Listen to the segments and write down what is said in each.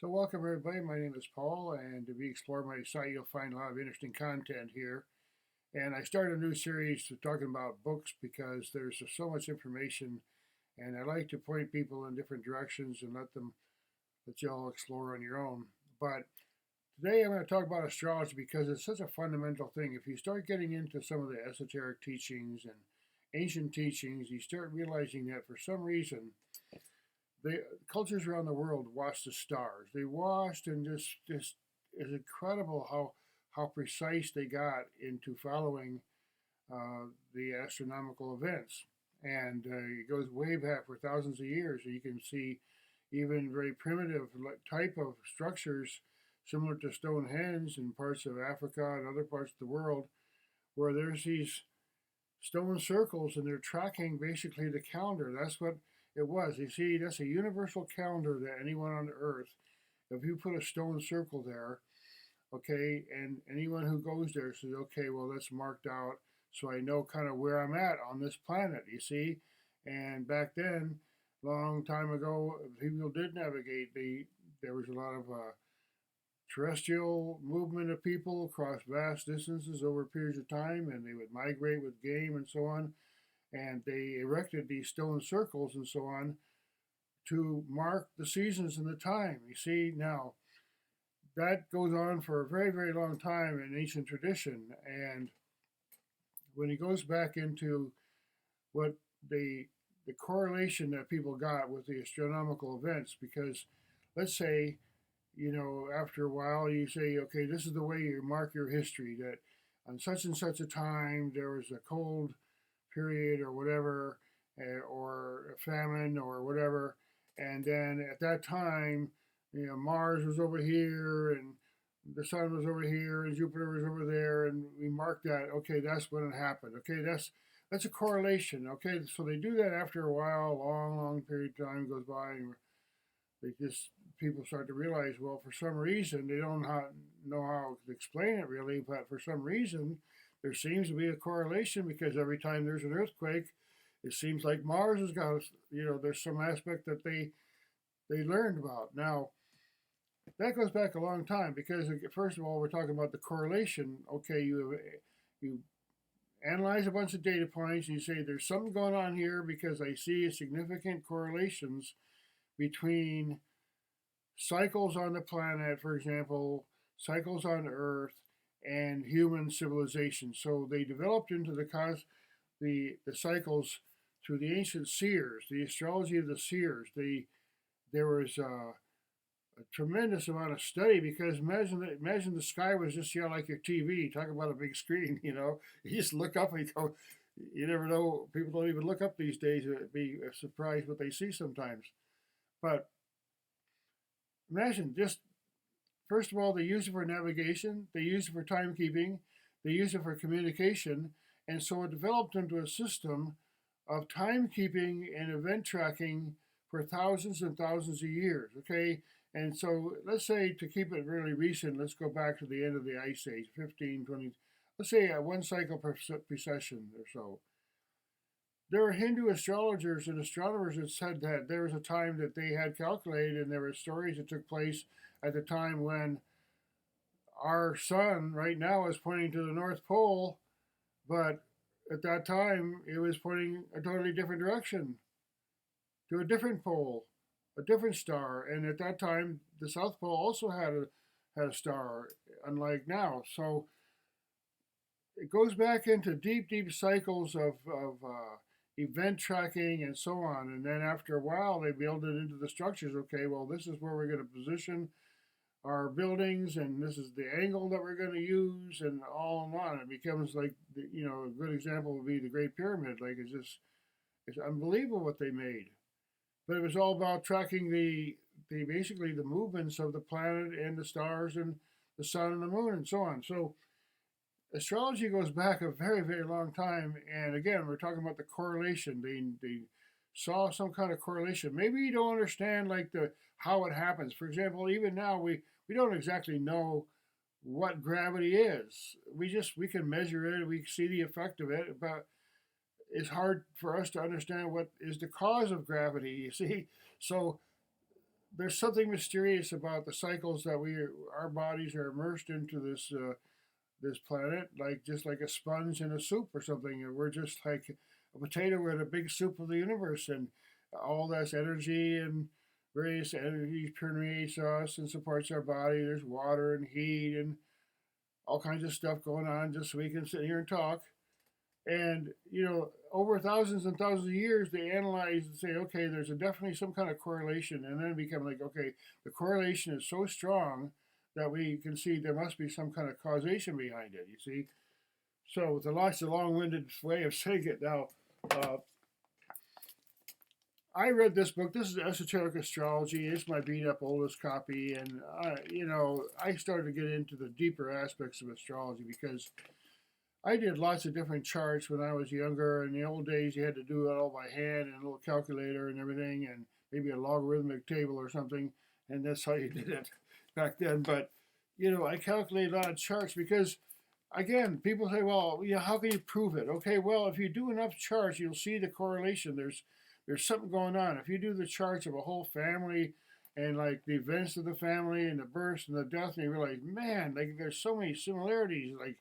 So welcome everybody, my name is Paul, and if you explore my site you'll find a lot of interesting content here. And I started a new series talking about books because there's just so much information, and I like to point people in different directions and let you all explore on your own. But today I'm going to talk about astrology because it's such a fundamental thing. If you start getting into some of the esoteric teachings and ancient teachings, you start realizing that for some reason the cultures around the world watched the stars. They watched, and just it's incredible how precise they got into following the astronomical events. And it goes way back for thousands of years. You can see even very primitive type of structures similar to Stonehenge in parts of Africa and other parts of the world, where there's these stone circles and they're tracking basically the calendar. That's what it was. You see, that's a universal calendar that anyone on earth, if you put a stone circle there, okay, and anyone who goes there says, okay, well, that's marked out so I know kind of where I'm at on this planet, you see. And back then, long time ago, people did navigate. There was a lot of terrestrial movement of people across vast distances over periods of time, and they would migrate with game and so on. And they erected these stone circles and so on to mark the seasons and the time. You see, now that goes on for a very, very long time in ancient tradition. And when he goes back into what the correlation that people got with the astronomical events, because let's say, after a while you say, okay, this is the way you mark your history, that on such and such a time there was a cold period or whatever, or a famine or whatever, and then at that time, Mars was over here and the sun was over here and Jupiter was over there, and we marked that. Okay, that's when it happened. Okay, that's a correlation. Okay, so they do that after a while, a long period of time goes by, and they just people start to realize, well, for some reason they don't know how to explain it really, but for some reason there seems to be a correlation, because every time there's an earthquake, it seems like Mars has got, there's some aspect that they learned about. Now, that goes back a long time, because first of all, we're talking about the correlation. Okay, you analyze a bunch of data points and you say there's something going on here because I see significant correlations between cycles on the planet, for example, cycles on Earth, and human civilization. So they developed into the cycles through the ancient seers, the astrology of the seers. There was a tremendous amount of study, because imagine the sky was just like your TV. Talk about a big screen, You just look up and you go. You never know. People don't even look up these days. It'd be surprised what they see sometimes. But imagine just, first of all, they use it for navigation, they use it for timekeeping, they use it for communication, and so it developed into a system of timekeeping and event tracking for thousands and thousands of years. Okay, and so let's say, to keep it really recent, let's go back to the end of the Ice Age, 15, 20, let's say one cycle per precession or so. There were Hindu astrologers and astronomers that said that there was a time that they had calculated, and there were stories that took place at the time when our sun right now is pointing to the North Pole, but at that time it was pointing a totally different direction, to a different pole, a different star. And at that time, the South Pole also had a star, unlike now. So it goes back into deep cycles of event tracking and so on. And then after a while, they build it into the structures. Okay, well, this is where we're going to position our buildings, and this is the angle that we're going to use, and on. It becomes like, a good example would be the Great Pyramid. Like, it's unbelievable what they made. But it was all about tracking the basically the movements of the planet and the stars and the sun and the moon and so on. So astrology goes back a very, very long time. And again, we're talking about the correlation. They saw some kind of correlation. Maybe you don't understand like how it happens. For example, even now we don't exactly know what gravity is. We can measure it, we see the effect of it, but it's hard for us to understand what is the cause of gravity, you see. So there's something mysterious about the cycles that our bodies are immersed into this planet, like just like a sponge in a soup or something. And we're just like a potato in a big soup of the universe, and all that's energy and various energies permeates us and supports our body. There's water and heat and all kinds of stuff going on just so we can sit here and talk. And over thousands and thousands of years, they analyze and say, okay, there's definitely some kind of correlation, and then it become like, okay, the correlation is so strong that we can see there must be some kind of causation behind it. You see, so with a long-winded way of saying it now, uh, I read this book. This is Esoteric Astrology. It's my beat-up oldest copy, and I started to get into the deeper aspects of astrology because I did lots of different charts when I was younger. In the old days, you had to do it all by hand and a little calculator and everything, and maybe a logarithmic table or something, and that's how you did it back then. But I calculated a lot of charts because, again, people say, well, how can you prove it? Okay, well, if you do enough charts, you'll see the correlation. There's something going on. If you do the charts of a whole family and like the events of the family and the births and the death, and you realize, man, like there's so many similarities. Like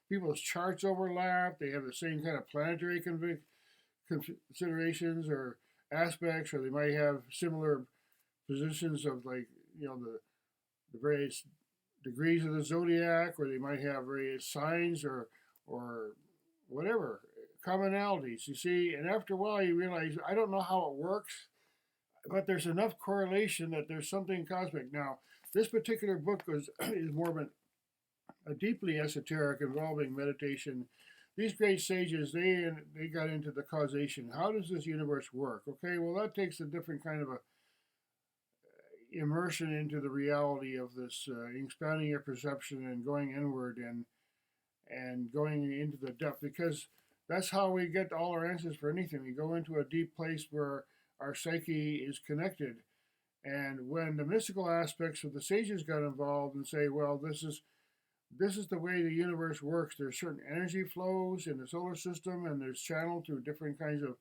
people's charts overlap. They have the same kind of planetary considerations or aspects, or they might have similar positions of like the various degrees of the zodiac, or they might have various signs or whatever commonalities. You see, and after a while, you realize I don't know how it works, but there's enough correlation that there's something cosmic. Now, this particular book is more of a deeply esoteric involving meditation. These great sages, they got into the causation. How does this universe work? Okay, well that takes a different kind of a immersion into the reality of this, expanding your perception and going inward and going into the depth, because that's how we get all our answers for anything. We go into a deep place where our psyche is connected. And when the mystical aspects of the sages got involved and say, well, this is the way the universe works. There's certain energy flows in the solar system, and there's channeled through different kinds of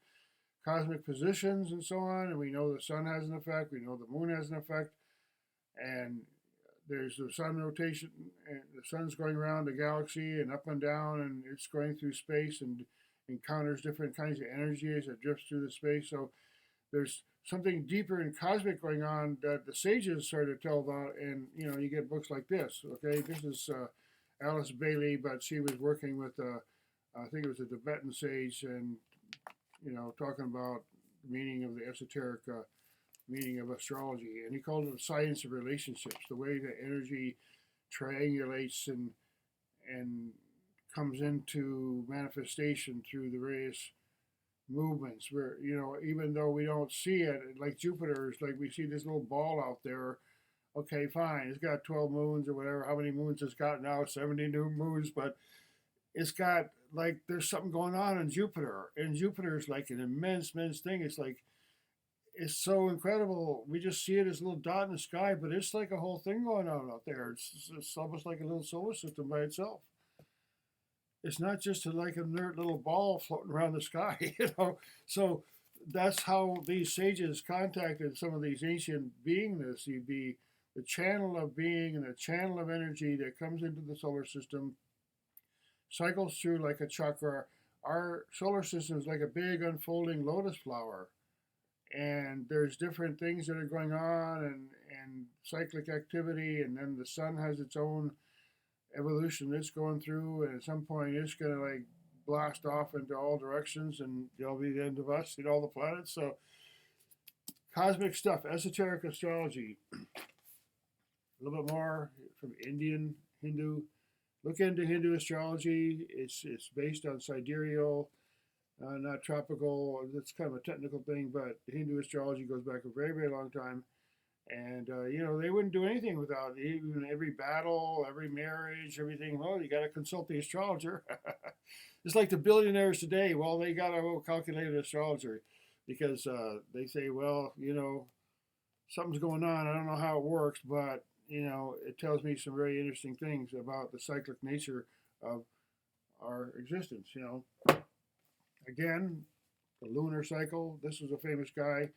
cosmic positions and so on. And we know the sun has an effect. We know the moon has an effect. And there's the sun rotation, and the sun's going around the galaxy and up and down, and it's going through space and encounters different kinds of energy as it drifts through the space. So there's something deeper and cosmic going on that the sages started to tell about, and you get books like this. Okay, this is Alice Bailey, but she was working with I think it was a Tibetan sage, and talking about the meaning of the esoteric meaning of astrology, and he called it the science of relationships, the way that energy triangulates and comes into manifestation through the various movements. Where even though we don't see it, like Jupiter is like we see this little ball out there. Okay, fine, it's got 12 moons or whatever. How many moons it's got now? 70 new moons, but it's got like there's something going on in Jupiter, and Jupiter is like an immense thing. It's so incredible. We just see it as a little dot in the sky, but it's like a whole thing going on out there. It's almost like a little solar system by itself. It's not just like a inert little ball floating around the sky, So that's how these sages contacted some of these ancient beingness. You'd be the channel of being and the channel of energy that comes into the solar system, cycles through like a chakra. Our solar system is like a big unfolding lotus flower, and there's different things that are going on and cyclic activity, and then the sun has its own evolution it's going through, and at some point it's going to like blast off into all directions, and it'll be the end of us and all the planets. So cosmic stuff, esoteric astrology, a little bit more from Indian, Hindu. Look into Hindu astrology. It's based on sidereal, not tropical. It's kind of a technical thing, but Hindu astrology goes back a very long time. And they wouldn't do anything without even every battle, every marriage, everything. Well, you got to consult the astrologer. It's like the billionaires today. Well, they got to calculate an astrologer because they say, well, something's going on. I don't know how it works, but it tells me some very interesting things about the cyclic nature of our existence. Again, the lunar cycle. This was a famous guy.